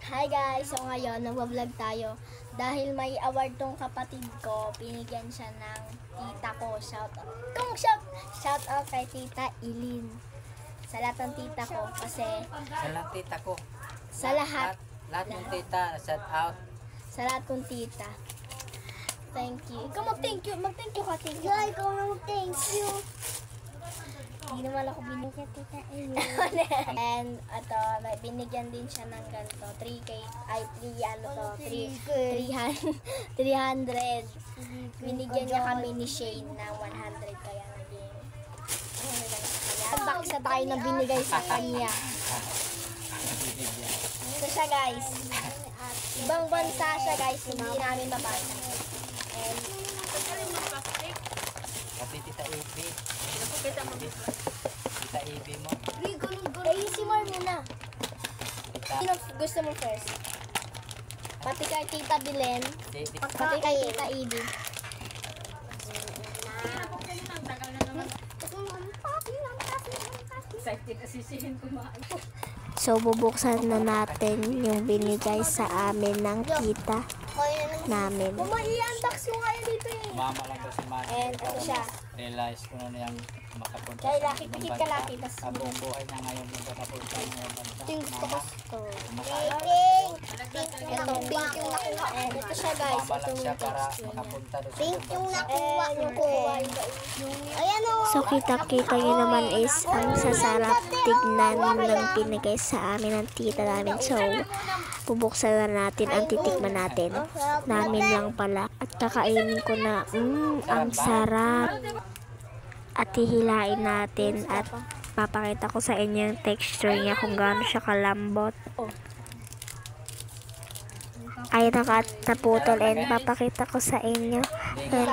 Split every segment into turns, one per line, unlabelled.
Hi guys! So ngayon, nagbablog tayo. Dahil may award tong kapatid ko, binigyan siya ng tita ko. Shout out kay Tita Ilin. Sa lahat ng tita ko. Kasi
Sa lahat tita ko.
sa lahat.
Lahat ng tita, shout out.
Sa lahat kong tita. Thank you. Ikaw mag-thank you. Mag-thank you ka. Thank you.
Ikaw mag-thank you.
Hindi naman ako binigyan.
Tita Ilin.
And ito, may binigyan din siya ng ganito. 3K, ay 300. Binigyan niya kami ni Shane ng 100 kaya naging box na tayo na binigay sa kanya. Ito siya guys. Ibang bansa siya guys, hindi namin mabasa. And
Pati tita Ibi. Tita Ibi mo.
si Mar muna.
Tita.
Sino gusto mo first? Pati kay Tita Bilen, pati kay Tita Ibi. So, bubuksan na natin yung binigay sa amin ng tita namin. Maiantax yung kaya dito eh.
Mama lang to si Mama.
And ito siya.
Realize ko na yung makapunta
Kaya
sa
laki,
ibang
pikit
bansa.
ka laki. Tas
Sa buong buhay niya ngayon magkakapunta ng ibang bansa.
ito yung gusto ko. Ito.
Pink.
Ito, pink yung nakuha. And ito siya guys.
Mama
Ito
lang
yung
siya para
texture niya.
makapunta doon sa
Pink
ibang
yung
bansa.
nakuha
And yung
ko
kuha.
Ayan o.
So kita-kita nyo naman is ang sasarap tignan ng pinigay sa amin ng tita namin. So bubuksan na natin ang titikman natin. Namin lang pala. At kakainin ko na, ang sarap. At hihilain natin at papakita ko sa inyo yung texture niya kung gaano siya kalambot. Ay nakataputol and papakita ko sa inyo. And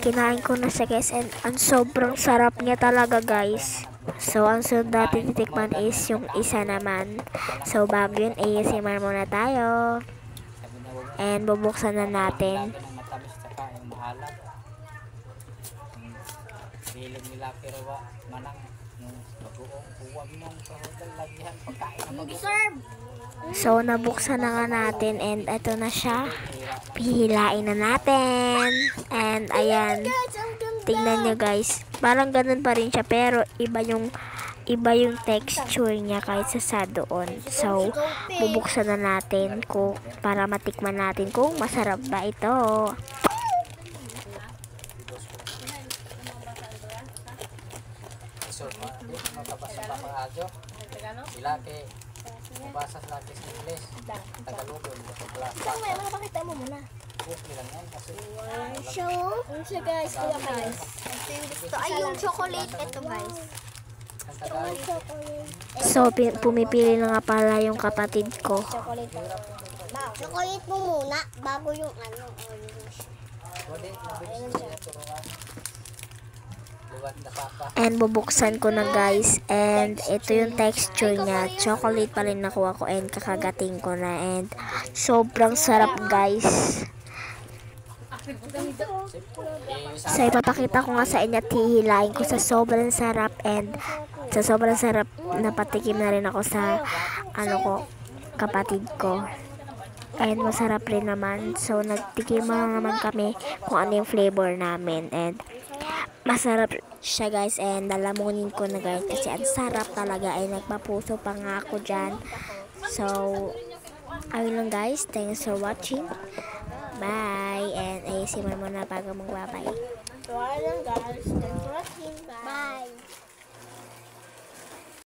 kinain ko na siya guys and ang sobrang sarap niya talaga guys. So ang sunod natin titikman is yung isa naman. So bago yun, ASMR muna tayo. And bubuksan na natin.
Lagi ng matamis tsaka yung maalat. Hilig nila pero manang bagoong huwag mong kahudal lagyan pagkain na bagoong.
So nabuksan na nga natin and ito na siya. Pihilain na natin. And ayan. Tingnan nyo guys. Parang ganun pa rin siya pero iba yung texture niya kaysa sa doon. So bubuksan na natin para matikman natin kung masarap ba ito.
So, makabasa pa mga adyo. Sila ke mabasa sa laki sa English. Tagalog yun.
Mga pakita mo muna.
Okay lang yan kasi
Ano siya guys? Kuya guys.
Ito ay yung chocolate. Ito guys.
ang Tagalog.
So pumipili na nga pala yung kapatid ko.
Chocolate.
Chocolate mo muna bago yung orange.
Pwede, nabilis niya turuan. Luwat na papa.
And bubuksan ko na guys. And ito yung texture niya. Chocolate pa rin nakuha ko and kakagating ko na. And sobrang sarap guys. So ipapakita ko nga sa inyo at hihilain ko sa sobrang sarap. And sa sobrang sarap napatikim na rin ako sa kapatid ko. And masarap rin naman. So nagtikim na naman kami kung ano yung flavor namin. And masarap siya guys. And lalamunin ko na guys kasi ang sarap talaga. Ay nagpapuso pa nga ako dyan. So ayun lang guys. Thanks for watching. Bye. And ayusin mo muna bago magbabay.
So, ayun guys. Thanks for watching.